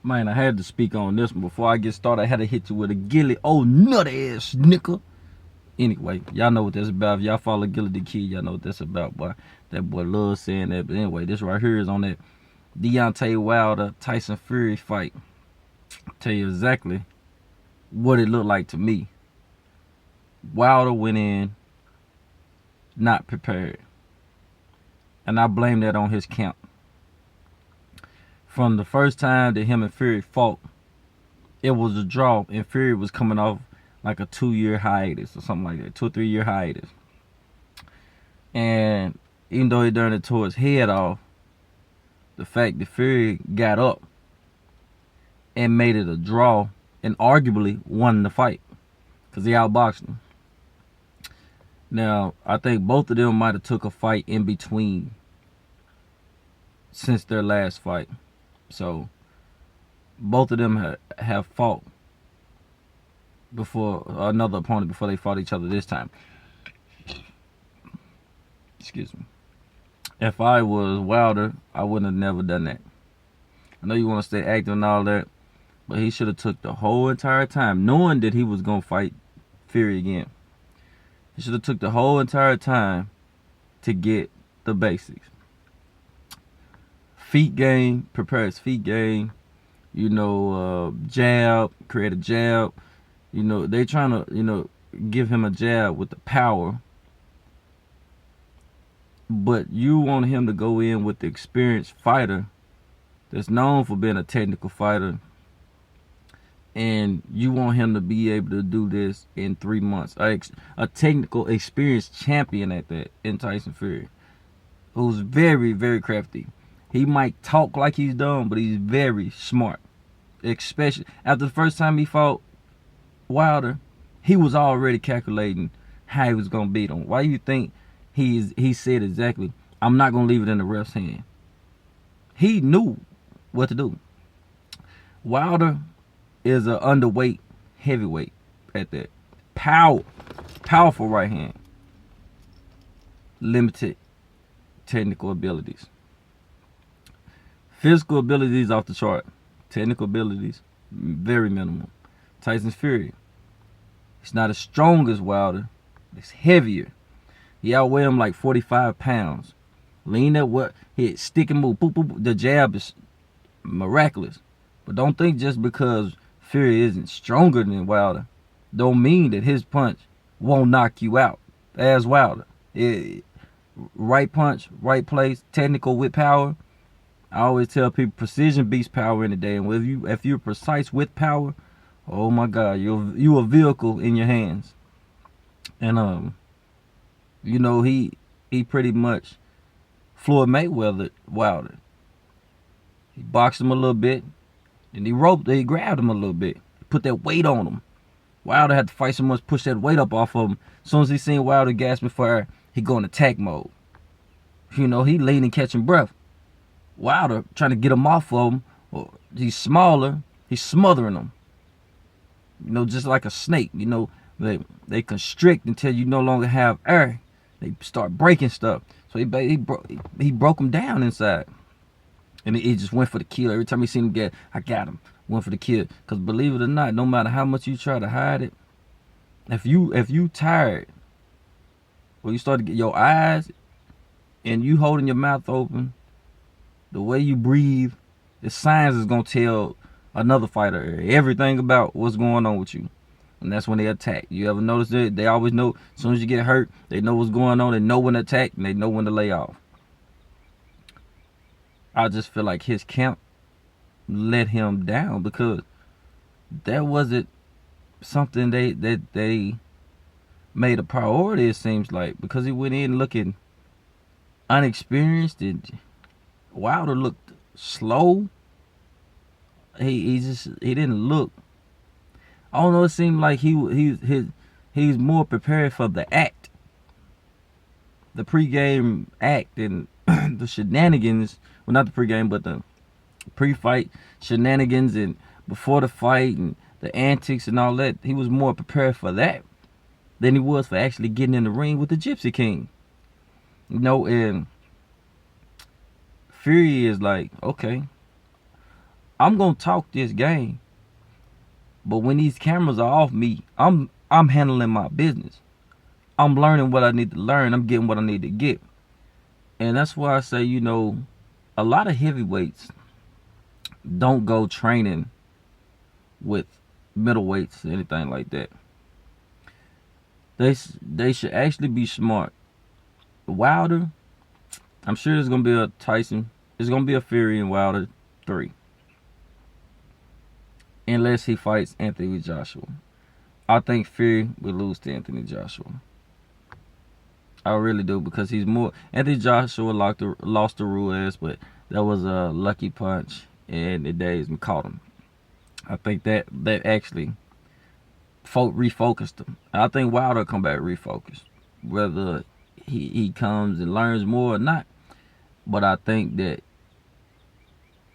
Man, I had to speak on this one before I get started. I had to hit you with a Gilly. Oh, nutty ass nigga. Anyway, y'all know what that's about. If y'all follow Gilly the Kid, y'all know what that's about, boy. That boy loves saying that. But anyway, this right here is on that Deontay Wilder Tyson Fury fight. I'll tell you exactly what it looked like to me. Wilder went in not prepared. And I blame that on his camp. From the first time that him and Fury fought, it was a draw, and Fury was coming off like a 2-year hiatus or something like that, 2 or 3 year hiatus. And even though he done it tore his head off, the fact that Fury got up and made it a draw and arguably won the fight because he outboxed him. Now, I think both of them might have took a fight in between since their last fight. So, both of them have fought before another opponent before they fought each other this time. Excuse me. If I was Wilder, I wouldn't have never done that. I know you want to stay active and all that, but he should have took the whole entire time, knowing that he was going to fight Fury again. He should have took the whole entire time to get the basics. Feet game, prepare his feet game, jab, create a jab. They trying to, give him a jab with the power. But you want him to go in with the experienced fighter that's known for being a technical fighter. And you want him to be able to do this in 3 months. A technical, experienced champion at that in Tyson Fury, who's very, very crafty. He might talk like he's dumb, but he's very smart. Especially after the first time he fought Wilder, he was already calculating how he was gonna beat him. Why do you think he said exactly, "I'm not gonna leave it in the ref's hand"? He knew what to do. Wilder is an underweight heavyweight at that. Powerful right hand. Limited technical abilities. Physical abilities off the chart. Technical abilities, very minimal. Tyson Fury, he's not as strong as Wilder. He's heavier. He outweigh him like 45 pounds. Lean that what hit, stick and move. Boop, boop, boop. The jab is miraculous. But don't think just because Fury isn't stronger than Wilder, don't mean that his punch won't knock you out as Wilder. Right punch, right place, technical with power. I always tell people precision beats power in the day. And if you're precise with power, oh my God, you a vehicle in your hands. And he pretty much Floyd Mayweather Wilder. He boxed him a little bit, then he grabbed him a little bit, put that weight on him. Wilder had to fight so much, push that weight up off of him. As soon as he seen Wilder gasping for air, he go in attack mode. He leaning, catching breath. Wilder trying to get him off of him. He's smaller. He's smothering him. Just like a snake. They constrict until you no longer have air. They start breaking stuff. So he broke him down inside. And he just went for the kill. Every time he seen him I got him. Went for the kill. Because believe it or not, no matter how much you try to hide it, if you tired, or you start to get your eyes and you holding your mouth open, the way you breathe, the signs is going to tell another fighter everything about what's going on with you. And that's when they attack. You ever notice that? They always know as soon as you get hurt, they know what's going on. They know when to attack, and they know when to lay off. I just feel like his camp let him down because that wasn't something that they made a priority, it seems like, because he went in looking unexperienced and Wilder looked slow. He didn't look. I don't know. It seemed like he's more prepared for the act, the pregame act, and the shenanigans. Well, not the pregame, but the pre-fight shenanigans and before the fight and the antics and all that. He was more prepared for that than he was for actually getting in the ring with the Gypsy King. And Fury is like, okay, I'm gonna talk this game, but when these cameras are off me, I'm handling my business. I'm learning what I need to learn. I'm getting what I need to get. And that's why I say, a lot of heavyweights don't go training with middleweights or anything like that. They should actually be smart. Wilder, I'm sure there's gonna be a Tyson. There's gonna be a Fury and Wilder 3, unless he fights Anthony Joshua. I think Fury will lose to Anthony Joshua. I really do, because he's more. Anthony Joshua lost to Ruiz, but that was a lucky punch, and the days caught him. I think that actually refocused him. I think Wilder come back refocused, whether he comes and learns more or not. But I think that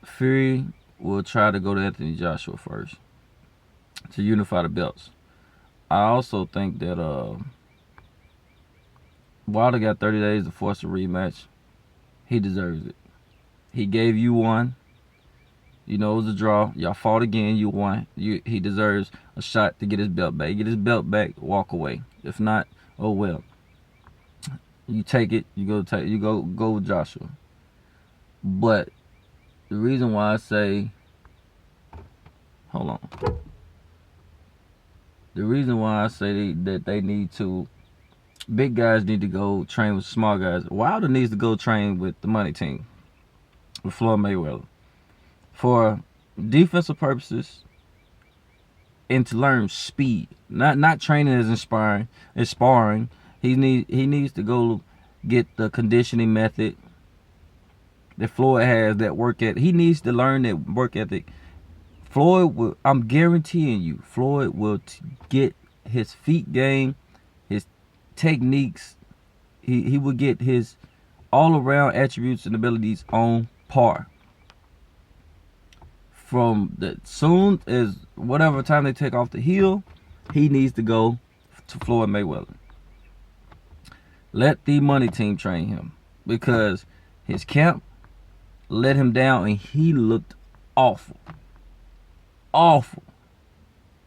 Fury will try to go to Anthony Joshua first to unify the belts. I also think that Wilder got 30 days to force a rematch. He deserves it. He gave you one. It was a draw. Y'all fought again. You won. He deserves a shot to get his belt back. Get his belt back. Walk away. If not, oh well. You take it. You go with Joshua. But the reason why I say, hold on. The reason why I say that they need to, big guys need to go train with small guys. Wilder needs to go train with the money team, with Floyd Mayweather, for defensive purposes and to learn speed. Not training as sparring. He needs to go get the conditioning method that Floyd has, that work ethic. He needs to learn that work ethic. Floyd will, I'm guaranteeing you, Floyd will get his feet game, his techniques. He will get his all around attributes and abilities on par. From the soon as whatever time they take off the heel, he needs to go to Floyd Mayweather. Let the money team train him, because his camp let him down and he looked awful. Awful.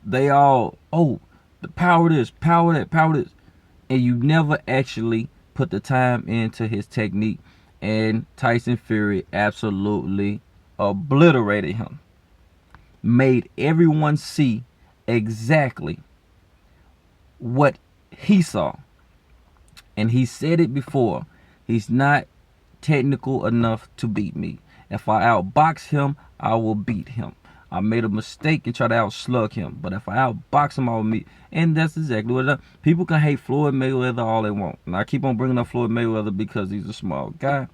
They all, the power this, power that, power this. And you never actually put the time into his technique. And Tyson Fury absolutely obliterated him. Made everyone see exactly what he saw. And he said it before. He's not technical enough to beat me. If I outbox him, I will beat him. I made a mistake and try to outslug him, but if I outbox him, I will meet. And that's exactly what it is. People can hate Floyd Mayweather all they want. And I keep on bringing up Floyd Mayweather because he's a small guy.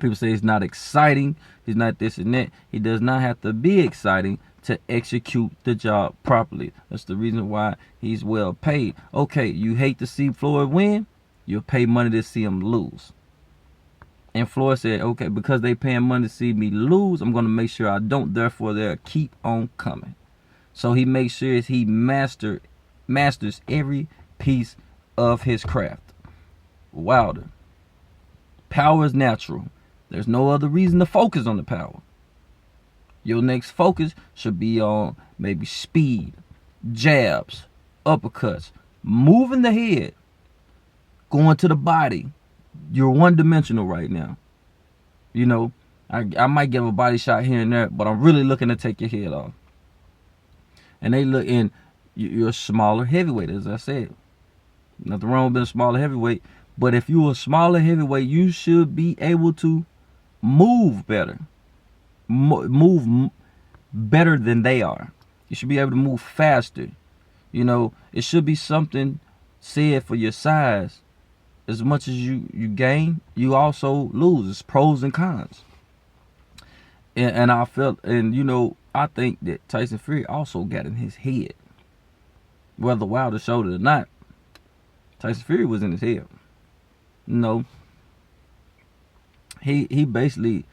People say he's not exciting. He's not this and that. He does not have to be exciting to execute the job properly. That's the reason why he's well paid. Okay, you hate to see Floyd win, you'll pay money to see him lose. And Floyd said, okay, because they paying money to see me lose, I'm going to make sure I don't. Therefore, they'll keep on coming. So he makes sure he masters every piece of his craft. Wilder. Power is natural. There's no other reason to focus on the power. Your next focus should be on maybe speed, jabs, uppercuts, moving the head, going to the body. You're one-dimensional right now. I might give a body shot here and there, but I'm really looking to take your head off. And they look in, you're a smaller heavyweight, as I said. Nothing wrong with being a smaller heavyweight. But if you're a smaller heavyweight, you should be able to move better. Move better than they are. You should be able to move faster. It should be something said for your size. As much as you gain, you also lose. It's pros and cons. And I felt, I think that Tyson Fury also got in his head. Whether Wilder showed it or not, Tyson Fury was in his head. He basically,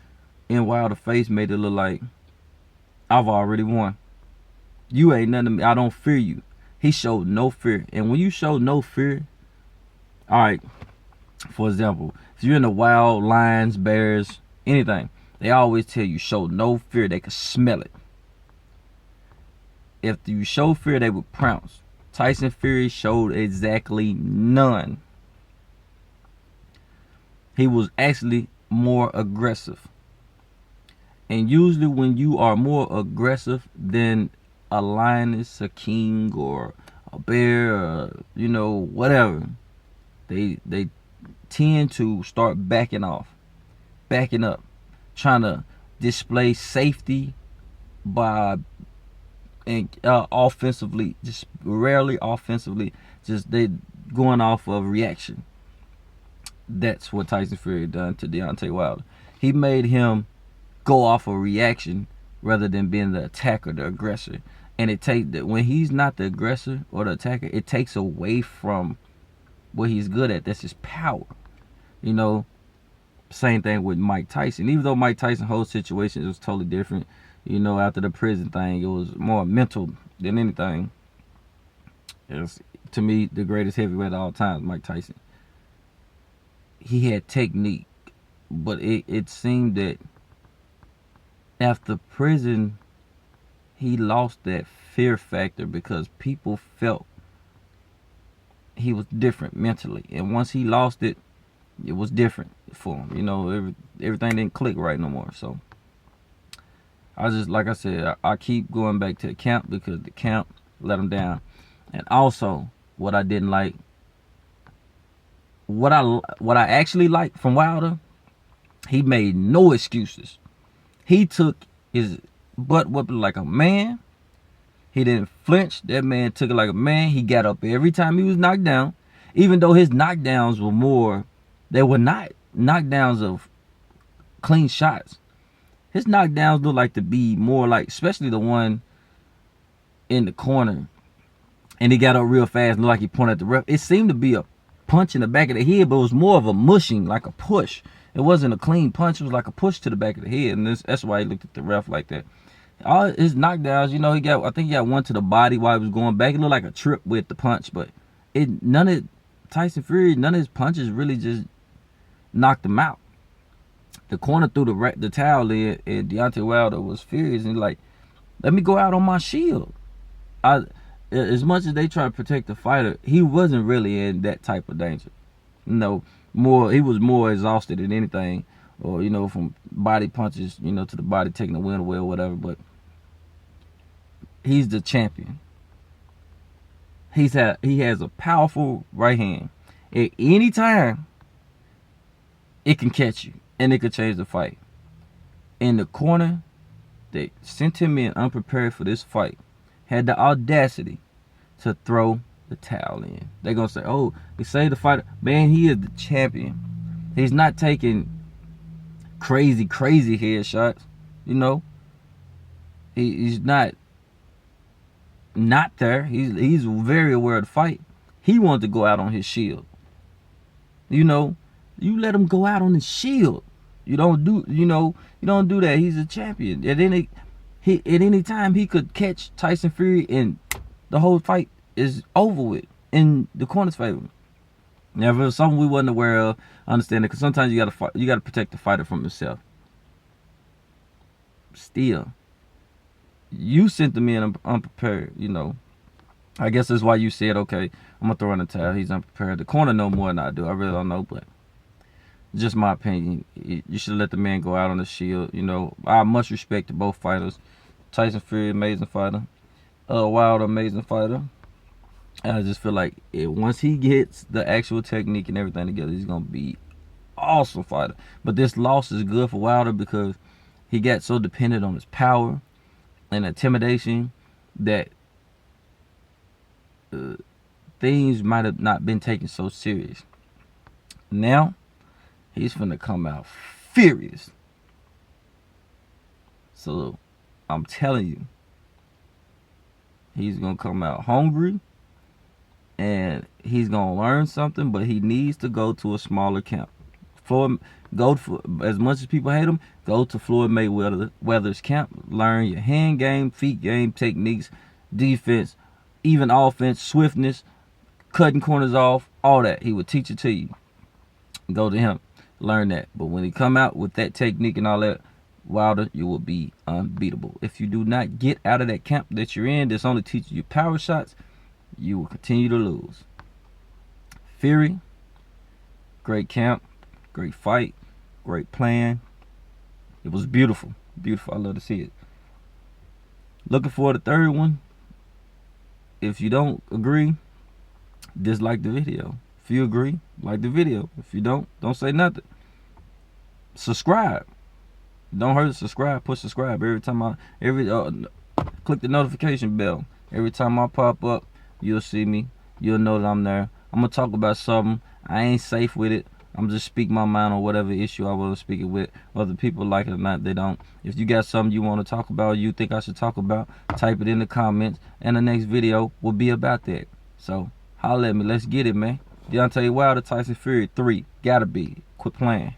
in Wilder's face, made it look like, I've already won. You ain't nothing to me. I don't fear you. He showed no fear. And when you show no fear, all right, for example, if you're in the wild, lions, bears, anything, They always tell you show no fear. They could smell it. If you show fear, they would pounce. Tyson Fury showed exactly none. He was actually more aggressive. And usually when you are more aggressive than a lioness, a king, or a bear, or, whatever, they tend to start backing off, backing up, trying to display safety by offensively, just rarely offensively, just they going off of reaction. That's what Tyson Fury done to Deontay Wilder. He made him go off of reaction rather than being the attacker, the aggressor. And it takes that when he's not the aggressor or the attacker, it takes away from what he's good at. That's his power. Same thing with Mike Tyson. Even though Mike Tyson's whole situation was totally different, after the prison thing, it was more mental than anything. It's, to me, the greatest heavyweight of all time, Mike Tyson. He had technique, but it seemed that after prison, he lost that fear factor because people felt he was different mentally. And once he lost it, it was different for him. Everything didn't click right no more. So I just, like I said, I keep going back to the camp because the camp let him down. And also, what I didn't like, what I actually liked from Wilder, he made no excuses. He took his butt whooping like a man. He didn't flinch. That man took it like a man. He got up every time he was knocked down. Even though his knockdowns were more, they were not knockdowns of clean shots. His knockdowns look like to be more like, especially the one in the corner. And he got up real fast and looked like he pointed at the ref. It seemed to be a punch in the back of the head, but it was more of a mushing, like a push. It wasn't a clean punch. It was like a push to the back of the head. And that's why he looked at the ref like that. All his knockdowns, I think he got one to the body while he was going back. It looked like a trip with the punch, but none of Tyson Fury, none of his punches really just knocked him out. The corner threw the towel in, and Deontay Wilder was furious and like, let me go out on my shield. As much as they try to protect the fighter, he wasn't really in that type of danger. He was more exhausted than anything, or from body punches, to the body taking the wind away or whatever. But he's the champion. He has a powerful right hand. At any time, it can catch you, and it could change the fight. In the corner, they sent him in unprepared for this fight, had the audacity to throw the towel in. They're going to say, oh, he saved the fighter. Man, he is the champion. He's not taking crazy headshots, He's not there. He's very aware of the fight. He wanted to go out on his shield. You let him go out on his shield. You don't do that. He's a champion. At any time he could catch Tyson Fury, and the whole fight is over with in the corner's favor. Now, if it was something we wasn't aware of, I understand it, because sometimes you gotta protect the fighter from himself. Still, you sent them in unprepared. I guess that's why you said, okay, I'm gonna throw in the towel. He's unprepared. The corner know more than I do. I really don't know, but just my opinion. You should let the man go out on the shield. I have much respect to both fighters. Tyson Fury, amazing fighter. Wilder, amazing fighter. And I just feel like once he gets the actual technique and everything together, he's gonna be awesome fighter. But this loss is good for Wilder because he got so dependent on his power and intimidation that things might have not been taken so serious. Now he's finna come out furious. So I'm telling you, he's gonna come out hungry, and he's gonna learn something. But he needs to go to a smaller camp. As much as people hate him, go to Floyd Mayweather's camp. Learn your hand game, feet game, techniques, defense, even offense, swiftness, cutting corners off, all that. He would teach it to you. Go to him, learn that. But when he come out with that technique and all that, Wilder, you will be unbeatable. If you do not get out of that camp that you're in, that's only teaching you power shots, you will continue to lose. Fury, great camp, great fight, great plan. It was beautiful. Beautiful. I love to see it. Looking for the third one. If you don't agree, dislike the video. If you agree, like the video. If you don't say nothing. Subscribe. Don't hurt to subscribe. Push subscribe every time click the notification bell. Every time I pop up, you'll see me. You'll know that I'm there. I'm gonna talk about something. I ain't safe with it. I'm just speaking my mind on whatever issue I want to speak it with. Whether people like it or not, they don't. If you got something you want to talk about, you think I should talk about, type it in the comments, and the next video will be about that. So holla at me. Let's get it, man. Deontay Wilder Tyson Fury 3. Gotta be. Quit playing.